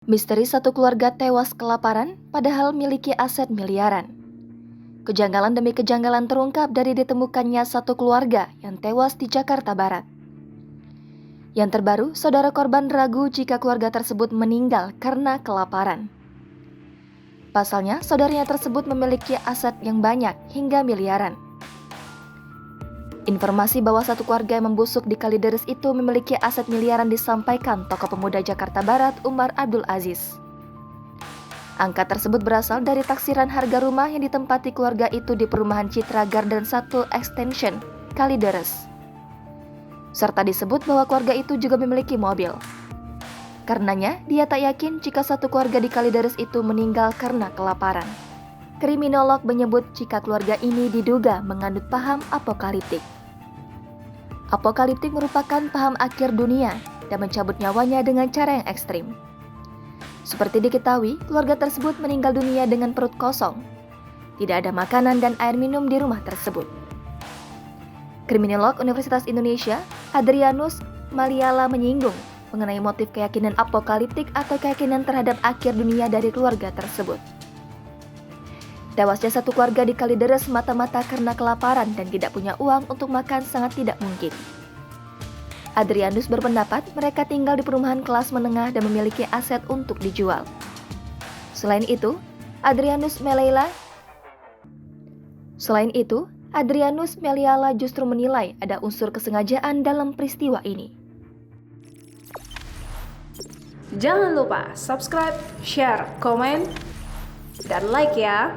Misteri satu keluarga tewas kelaparan padahal miliki aset miliaran. Kejanggalan demi kejanggalan terungkap dari ditemukannya satu keluarga yang tewas di Jakarta Barat. Yang terbaru, saudara korban ragu jika keluarga tersebut meninggal karena kelaparan. Pasalnya, saudaranya tersebut memiliki aset yang banyak hingga miliaran. Informasi bahwa satu keluarga yang membusuk di Kalideres itu memiliki aset miliaran disampaikan tokoh pemuda Jakarta Barat Umar Abdul Aziz. Angka tersebut berasal dari taksiran harga rumah yang ditempati keluarga itu di perumahan Citra Garden 1 Extension, Kalideres. Serta disebut bahwa keluarga itu juga memiliki mobil. Karenanya, dia tak yakin jika satu keluarga di Kalideres itu meninggal karena kelaparan. Kriminolog menyebut jika keluarga ini diduga menganut paham apokaliptik. Apokaliptik merupakan paham akhir dunia dan mencabut nyawanya dengan cara yang ekstrim. Seperti diketahui, keluarga tersebut meninggal dunia dengan perut kosong. Tidak ada makanan dan air minum di rumah tersebut. Kriminolog Universitas Indonesia, Adrianus Maliala menyinggung mengenai motif keyakinan apokaliptik atau keyakinan terhadap akhir dunia dari keluarga tersebut. Tewasnya satu keluarga di Kalideres semata-mata karena kelaparan dan tidak punya uang untuk makan sangat tidak mungkin. Adrianus berpendapat mereka tinggal di perumahan kelas menengah dan memiliki aset untuk dijual. Selain itu, Adrianus Meliala justru menilai ada unsur kesengajaan dalam peristiwa ini. Jangan lupa subscribe, share, komen, dan like ya!